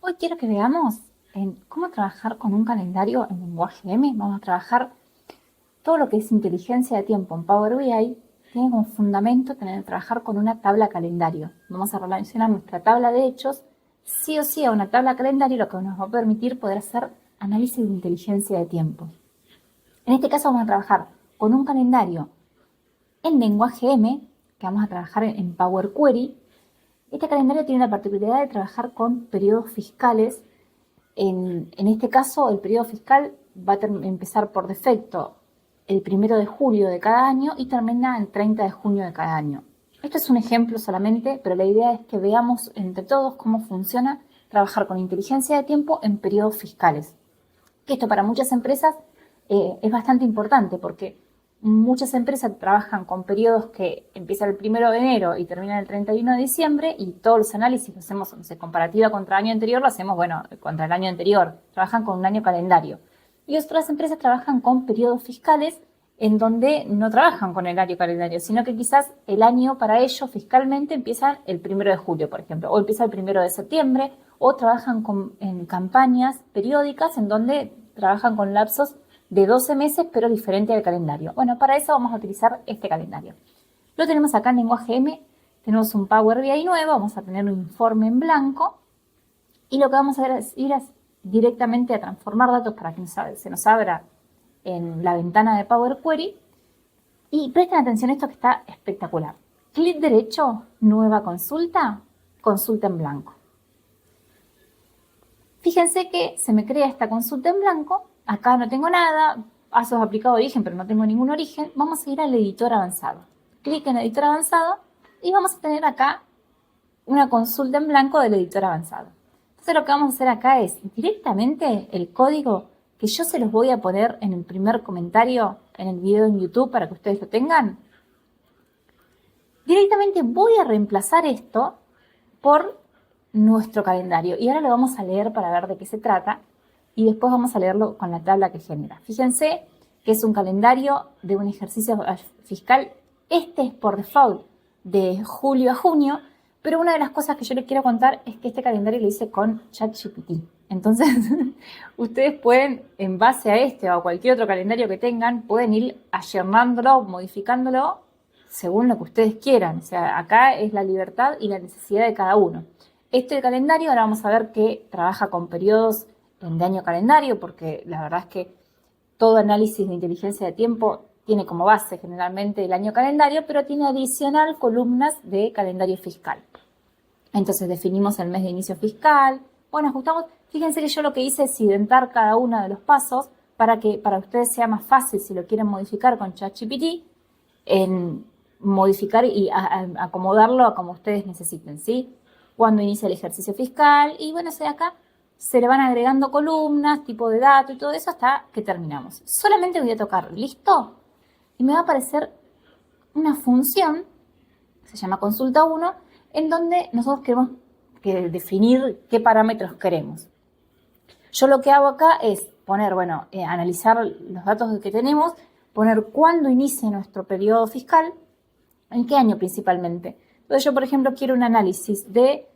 Hoy quiero que veamos en cómo trabajar con un calendario en lenguaje M. Vamos a trabajar todo lo que es inteligencia de tiempo en Power BI. Tiene como fundamento trabajar con una tabla calendario. Vamos a relacionar nuestra tabla de hechos sí o sí a una tabla calendario, lo que nos va a permitir poder hacer análisis de inteligencia de tiempo. En este caso vamos a trabajar con un calendario en lenguaje M, que vamos a trabajar en Power Query. Este calendario tiene la particularidad de trabajar con periodos fiscales. En este caso, el periodo fiscal va a empezar por defecto el 1 de julio de cada año y termina el 30 de junio de cada año. Esto es un ejemplo solamente, pero la idea es que veamos entre todos cómo funciona trabajar con inteligencia de tiempo en periodos fiscales. Que esto para muchas empresas es bastante importante porque muchas empresas trabajan con periodos que empiezan el 1 de enero y terminan el 31 de diciembre y todos los análisis que hacemos, comparativa contra el año anterior, lo hacemos, contra el año anterior. Trabajan con un año calendario. Y otras empresas trabajan con periodos fiscales en donde no trabajan con el año calendario, sino que quizás el año para ellos fiscalmente empieza el 1 de julio, por ejemplo, o empieza el 1 de septiembre, o trabajan en campañas periódicas en donde trabajan con lapsos de 12 meses, pero diferente al calendario. Bueno, para eso vamos a utilizar este calendario. Lo tenemos acá en lenguaje M, tenemos un Power BI nuevo, vamos a tener un informe en blanco, y lo que vamos a hacer es ir directamente a transformar datos para que se nos abra en la ventana de Power Query. Y presten atención a esto que está espectacular. Clic derecho, nueva consulta, consulta en blanco. Fíjense que se me crea esta consulta en blanco. Acá no tengo nada, pasos aplicado origen, pero no tengo ningún origen. Vamos a ir al editor avanzado. Clic en editor avanzado y vamos a tener acá una consulta en blanco del editor avanzado. Entonces lo que vamos a hacer acá es directamente el código que yo se los voy a poner en el primer comentario en el video en YouTube para que ustedes lo tengan. Directamente voy a reemplazar esto por nuestro calendario y ahora lo vamos a leer para ver de qué se trata y después vamos a leerlo con la tabla que genera. Fíjense que es un calendario de un ejercicio fiscal. Este es por default de julio a junio, pero una de las cosas que yo les quiero contar es que este calendario lo hice con ChatGPT. Entonces, ustedes pueden, en base a este o a cualquier otro calendario que tengan, pueden ir ayornándolo, modificándolo según lo que ustedes quieran. O sea, acá es la libertad y la necesidad de cada uno. Este calendario, ahora vamos a ver que trabaja con periodos de año calendario, porque la verdad es que todo análisis de inteligencia de tiempo tiene como base generalmente el año calendario, pero tiene adicional columnas de calendario fiscal. Entonces definimos el mes de inicio fiscal. Bueno, ajustamos. Fíjense que yo lo que hice es identar cada uno de los pasos para que para ustedes sea más fácil si lo quieren modificar con ChatGPT, en modificar y acomodarlo a como ustedes necesiten, ¿sí? Cuando inicia el ejercicio fiscal y bueno, acá se le van agregando columnas, tipo de dato y todo eso hasta que terminamos. Solamente voy a tocar listo y me va a aparecer una función, se llama consulta 1, en donde nosotros queremos definir qué parámetros queremos. Yo lo que hago acá es poner, analizar los datos que tenemos, poner cuándo inicia nuestro periodo fiscal, en qué año principalmente. Entonces yo, por ejemplo, quiero un análisis de,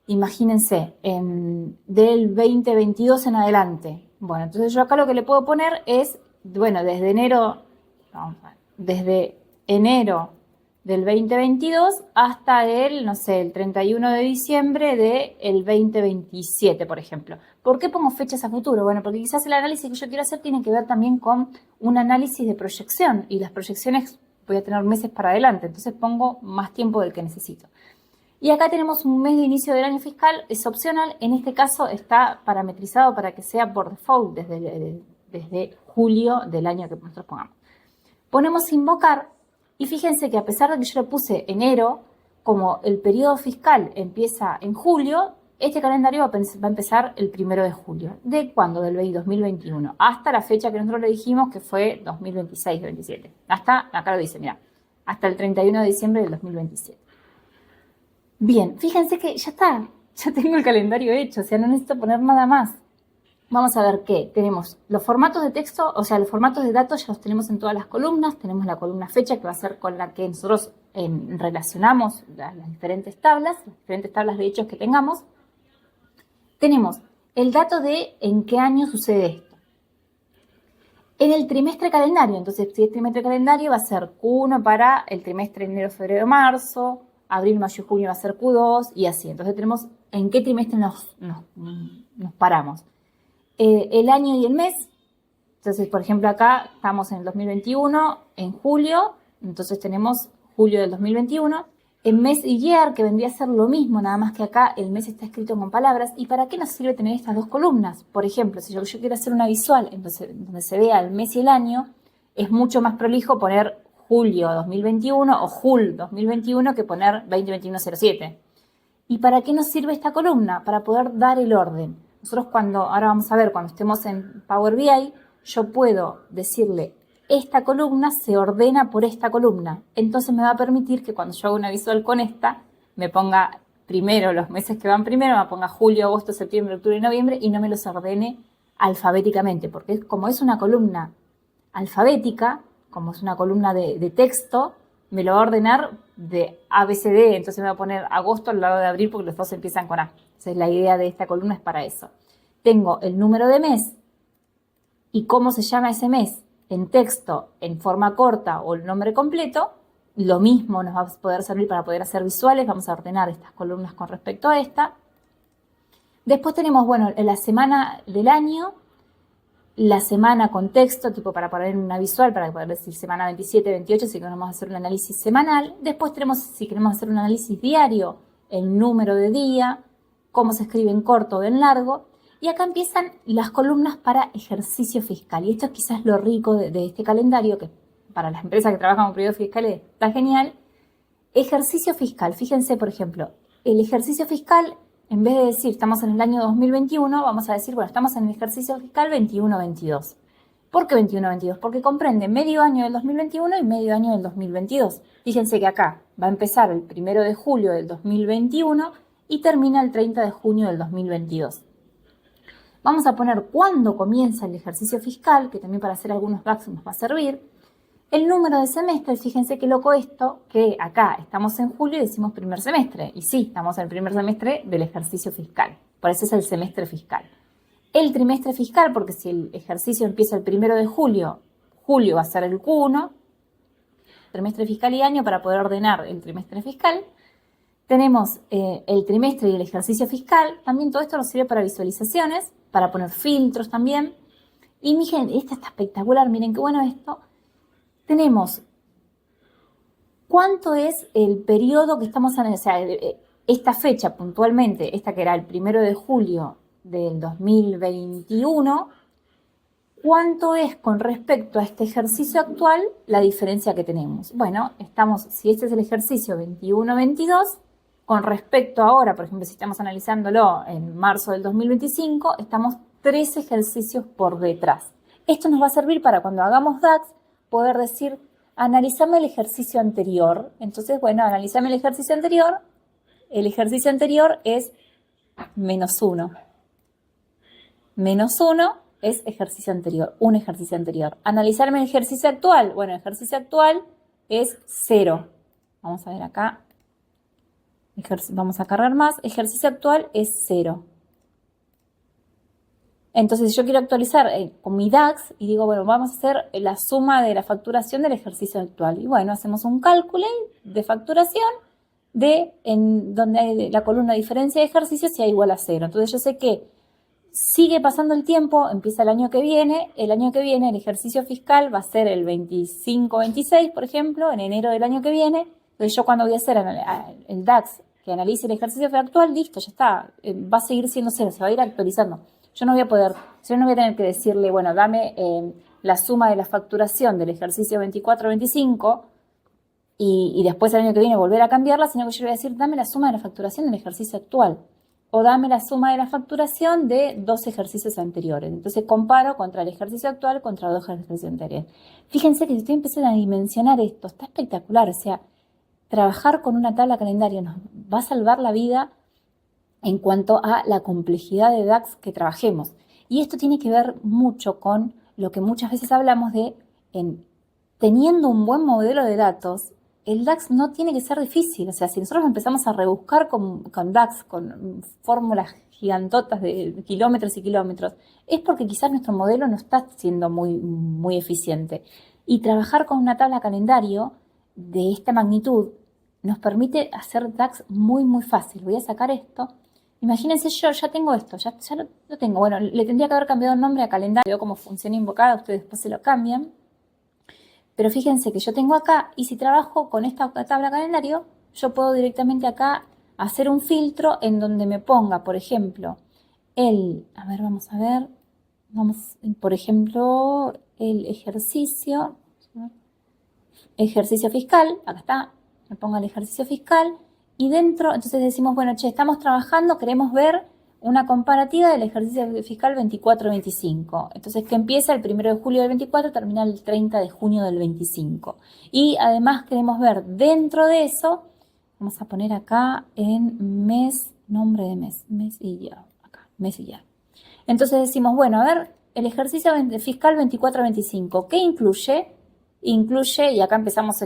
imagínense, del 2022 en adelante. Bueno, entonces yo acá lo que le puedo poner es, desde enero del 2022 hasta el 31 de diciembre del 2027, por ejemplo. ¿Por qué pongo fechas a futuro? Bueno, porque quizás el análisis que yo quiero hacer tiene que ver también con un análisis de proyección y las proyecciones voy a tener meses para adelante, entonces pongo más tiempo del que necesito. Y acá tenemos un mes de inicio del año fiscal, es opcional, en este caso está parametrizado para que sea por default desde julio del año que nosotros pongamos. Ponemos invocar y fíjense que a pesar de que yo le puse enero, como el periodo fiscal empieza en julio, este calendario va a empezar el 1 de julio. ¿De cuándo? Del 2021. Hasta la fecha que nosotros le dijimos que fue 2026-2027. Acá lo dice, mira, hasta el 31 de diciembre del 2027. Bien, fíjense que ya está, ya tengo el calendario hecho, o sea, no necesito poner nada más. Vamos a ver que tenemos los formatos de texto, o sea, los formatos de datos ya los tenemos en todas las columnas. Tenemos la columna fecha, que va a ser con la que nosotros relacionamos las diferentes tablas de hechos que tengamos. tenemos el dato de en qué año sucede esto. En el trimestre calendario, entonces si es trimestre calendario va a ser Q1 para el trimestre enero, febrero, marzo, abril, mayo, junio va a ser Q2 y así. Entonces tenemos en qué trimestre nos paramos. El año y el mes, entonces por ejemplo acá estamos en el 2021, en julio, entonces tenemos julio del 2021. En mes y year, que vendría a ser lo mismo, nada más que acá el mes está escrito con palabras. ¿Y para qué nos sirve tener estas dos columnas? Por ejemplo, si yo quiero hacer una visual entonces, donde se vea el mes y el año, es mucho más prolijo poner julio 2021 o jul 2021 que poner 2021-07. ¿Y para qué nos sirve esta columna? Para poder dar el orden. Nosotros ahora vamos a ver, cuando estemos en Power BI, yo puedo decirle, esta columna se ordena por esta columna. Entonces me va a permitir que cuando yo haga una visual con esta, me ponga primero los meses que van primero, me ponga julio, agosto, septiembre, octubre y noviembre y no me los ordene alfabéticamente. Porque como es una columna alfabética, como es una columna de texto, me lo va a ordenar de A, B, C, D. Entonces me va a poner agosto al lado de abril porque los dos empiezan con A. Entonces la idea de esta columna es para eso. Tengo el número de mes y cómo se llama ese mes en texto, en forma corta o el nombre completo. Lo mismo nos va a poder servir para poder hacer visuales. Vamos a ordenar estas columnas con respecto a esta. Después tenemos, bueno, la semana del año, la semana con texto, tipo para poner una visual, para poder decir semana 27, 28, si queremos hacer un análisis semanal. Después tenemos, si queremos hacer un análisis diario, el número de día, cómo se escribe en corto o en largo. Y acá empiezan las columnas para ejercicio fiscal. Y esto es quizás lo rico de este calendario, que para las empresas que trabajan con periodos fiscales está genial. Ejercicio fiscal. Fíjense, por ejemplo, el ejercicio fiscal, en vez de decir estamos en el año 2021, vamos a decir, bueno, estamos en el ejercicio fiscal 21-22. ¿Por qué 21-22? Porque comprende medio año del 2021 y medio año del 2022. Fíjense que acá va a empezar el 1 de julio del 2021 y termina el 30 de junio del 2022. Vamos a poner cuándo comienza el ejercicio fiscal, que también para hacer algunos DAX nos va a servir. El número de semestres, fíjense qué loco esto, que acá estamos en julio y decimos primer semestre. Y sí, estamos en el primer semestre del ejercicio fiscal. Por eso es el semestre fiscal. El trimestre fiscal, porque si el ejercicio empieza el 1 de julio, julio va a ser el Q1, trimestre fiscal y año para poder ordenar el trimestre fiscal. Tenemos el trimestre y el ejercicio fiscal. También todo esto nos sirve para visualizaciones, para poner filtros también. Y miren, esta está espectacular, miren qué bueno esto. Tenemos cuánto es el periodo que estamos en, o sea, esta fecha puntualmente, esta que era el 1 de julio del 2021, cuánto es con respecto a este ejercicio actual la diferencia que tenemos. Bueno, si este es el ejercicio 21-22, con respecto a ahora, por ejemplo, si estamos analizándolo en marzo del 2025, estamos 3 ejercicios por detrás. Esto nos va a servir para cuando hagamos DAX poder decir, analízame el ejercicio anterior. Entonces, bueno, analízame el ejercicio anterior. El ejercicio anterior es -1. -1 es ejercicio anterior, un ejercicio anterior. Analizarme el ejercicio actual. Bueno, el ejercicio actual es 0. Vamos a ver acá. Vamos a cargar más. Ejercicio actual es 0. Entonces, si yo quiero actualizar con mi DAX y digo, bueno, vamos a hacer la suma de la facturación del ejercicio actual. Y bueno, hacemos un cálculo de facturación donde hay la columna diferencia de ejercicios sea igual a 0. Entonces, yo sé que sigue pasando el tiempo, empieza el año que viene. El año que viene el ejercicio fiscal va a ser el 25-26, por ejemplo, en enero del año que viene. Entonces, yo cuando voy a hacer el DAX que analice el ejercicio actual, listo, ya está. Va a seguir siendo 0, se va a ir actualizando. Yo no voy a tener que decirle, bueno, dame la suma de la facturación del ejercicio 24-25 y después el año que viene volver a cambiarla, sino que yo le voy a decir, dame la suma de la facturación del ejercicio actual o dame la suma de la facturación de 2 ejercicios anteriores. Entonces comparo contra el ejercicio actual contra 2 ejercicios anteriores. Fíjense que si estoy empezando a dimensionar esto, está espectacular. O sea, trabajar con una tabla calendario nos va a salvar la vida en cuanto a la complejidad de DAX que trabajemos. Y esto tiene que ver mucho con lo que muchas veces hablamos de, teniendo un buen modelo de datos, el DAX no tiene que ser difícil. O sea, si nosotros empezamos a rebuscar con DAX, con fórmulas gigantotas de kilómetros y kilómetros, es porque quizás nuestro modelo no está siendo muy eficiente. Y trabajar con una tabla calendario de esta magnitud nos permite hacer DAX muy fácil. Voy a sacar esto. Imagínense, yo ya tengo esto, ya lo tengo. Bueno, le tendría que haber cambiado el nombre a calendario, como funciona invocada, ustedes después se lo cambian. Pero fíjense que yo tengo acá, y si trabajo con esta tabla calendario, yo puedo directamente acá hacer un filtro en donde me ponga, por ejemplo, vamos a ver, por ejemplo, el ejercicio fiscal, acá está, me pongo el ejercicio fiscal, y dentro, entonces decimos, bueno, che, estamos trabajando, queremos ver una comparativa del ejercicio fiscal 24-25. Entonces, que empieza el 1 de julio del 24, termina el 30 de junio del 25. Y además queremos ver dentro de eso, vamos a poner acá en mes, nombre de mes y día, acá, mes y día. Entonces decimos, bueno, a ver, el ejercicio fiscal 24-25, ¿qué incluye? Incluye, y acá empezamos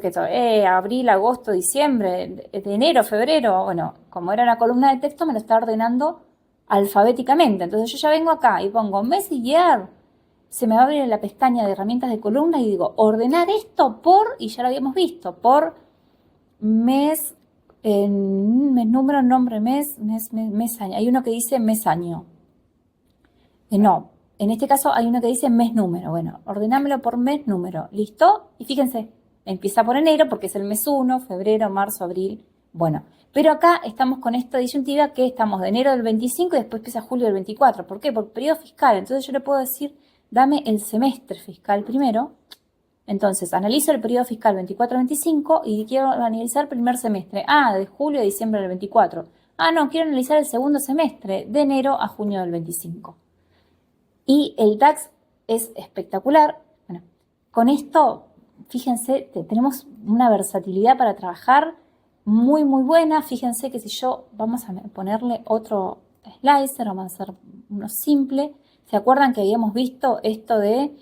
abril, agosto, diciembre, de enero, febrero. Bueno, como era una columna de texto, me lo está ordenando alfabéticamente. Entonces yo ya vengo acá y pongo mes y year. Se me va a abrir la pestaña de herramientas de columna y digo, ordenar esto por, y ya lo habíamos visto, por mes, mes número, nombre, mes, año. Hay uno que dice mes año. No, en este caso hay uno que dice mes número. Bueno, ordenámelo por mes número. ¿Listo? Y fíjense, empieza por enero porque es el mes 1, febrero, marzo, abril. Bueno, pero acá estamos con esta disyuntiva que estamos de enero del 25 y después empieza julio del 24. ¿Por qué? Por periodo fiscal. Entonces yo le puedo decir, dame el semestre fiscal primero. Entonces, analizo el periodo fiscal 24-25 y quiero analizar el primer semestre. De julio a diciembre del 24. No, quiero analizar el segundo semestre, de enero a junio del 25. Y el DAX es espectacular. Bueno, con esto, fíjense, tenemos una versatilidad para trabajar muy buena. Fíjense que si vamos a ponerle otro slicer, vamos a hacer uno simple. ¿Se acuerdan que habíamos visto esto de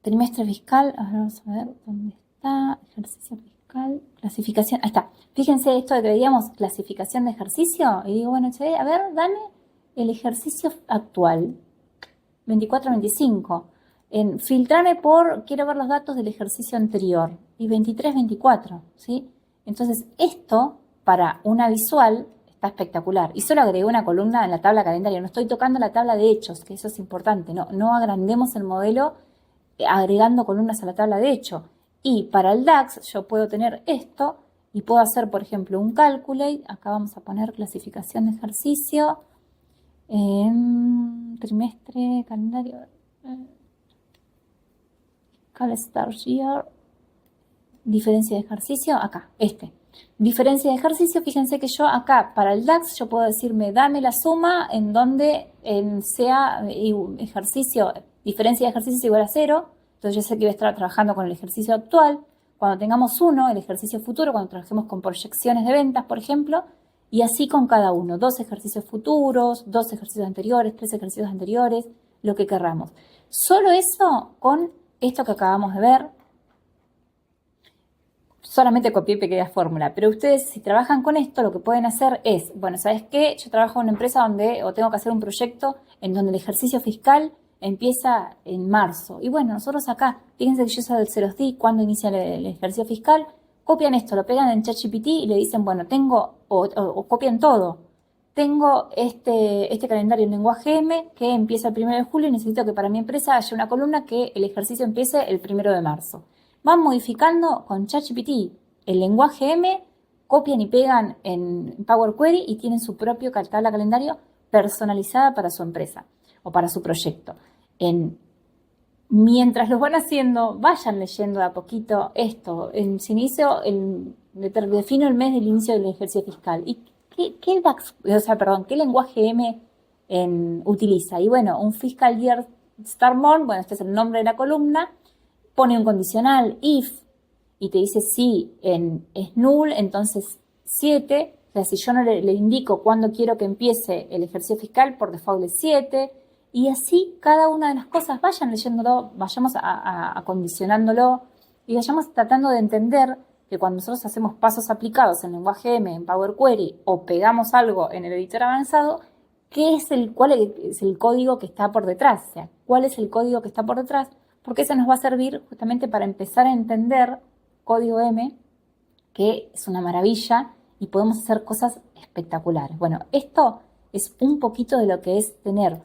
trimestre fiscal? Ahora vamos a ver dónde está, ejercicio fiscal, clasificación. Ahí está. Fíjense esto de que veíamos clasificación de ejercicio. Y digo, bueno, a ver, dame el ejercicio actual, 24-25. Filtrame quiero ver los datos del ejercicio anterior, y 23-24, ¿sí? Entonces, esto, para una visual, está espectacular. Y solo agregué una columna en la tabla calendario. No estoy tocando la tabla de hechos, que eso es importante. No agrandemos el modelo agregando columnas a la tabla de hecho. Y para el DAX, yo puedo tener esto, y puedo hacer, por ejemplo, un calculate. Acá vamos a poner clasificación de ejercicio. Trimestre, calendario, start year, diferencia de ejercicio, acá, diferencia de ejercicio. Fíjense que yo acá, para el DAX, yo puedo decirme, dame la suma en donde sea ejercicio, diferencia de ejercicio es igual a 0, entonces yo sé que voy a estar trabajando con el ejercicio actual. Cuando tengamos 1, el ejercicio futuro, cuando trabajemos con proyecciones de ventas, por ejemplo, y así con cada uno, 2 ejercicios futuros, 2 ejercicios anteriores, 3 ejercicios anteriores, lo que querramos. Solo eso con esto que acabamos de ver. Solamente copié y pegué la fórmula, pero ustedes si trabajan con esto lo que pueden hacer es, bueno, ¿sabes qué? Yo trabajo en una empresa o tengo que hacer un proyecto en donde el ejercicio fiscal empieza en marzo. Y bueno, nosotros acá, fíjense que yo se los di cuando inicia el ejercicio fiscal. Copian esto, lo pegan en ChatGPT y le dicen, bueno, o copian todo. Tengo este calendario en lenguaje M que empieza el 1 de julio y necesito que para mi empresa haya una columna que el ejercicio empiece el 1 de marzo. Van modificando con ChatGPT el lenguaje M, copian y pegan en Power Query y tienen su propio tabla calendario personalizada para su empresa o para su proyecto. Mientras los van haciendo, vayan leyendo de a poquito esto. Defino el mes del inicio del ejercicio fiscal. ¿Y qué lenguaje M utiliza? Y bueno, un Fiscal Year Start Month, bueno, este es el nombre de la columna, pone un condicional, if, y te dice si es null, entonces 7. O sea, si yo no le indico cuándo quiero que empiece el ejercicio fiscal, por default es 7. Y así cada una de las cosas vayan leyéndolo, vayamos acondicionándolo y vayamos tratando de entender que cuando nosotros hacemos pasos aplicados en lenguaje M, en Power Query, o pegamos algo en el editor avanzado, cuál es el código que está por detrás? O sea, ¿cuál es el código que está por detrás? Porque eso nos va a servir justamente para empezar a entender código M, que es una maravilla y podemos hacer cosas espectaculares. Bueno, esto es un poquito de lo que es tener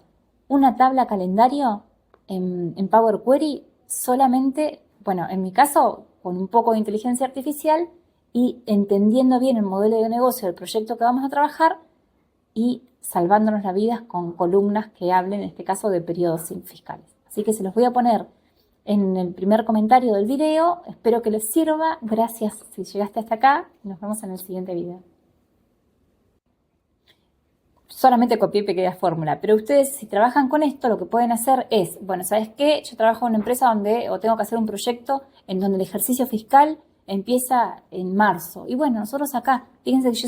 una tabla calendario en Power Query solamente, bueno, en mi caso, con un poco de inteligencia artificial y entendiendo bien el modelo de negocio del proyecto que vamos a trabajar y salvándonos la vida con columnas que hablen, en este caso, de periodos fiscales. Así que se los voy a poner en el primer comentario del video. Espero que les sirva. Gracias si llegaste hasta acá. Nos vemos en el siguiente video. Solamente copié y pegué la fórmula, pero ustedes si trabajan con esto lo que pueden hacer es, bueno, ¿sabes qué? Yo trabajo en una empresa o tengo que hacer un proyecto en donde el ejercicio fiscal empieza en marzo. Y bueno, nosotros acá, fíjense que yo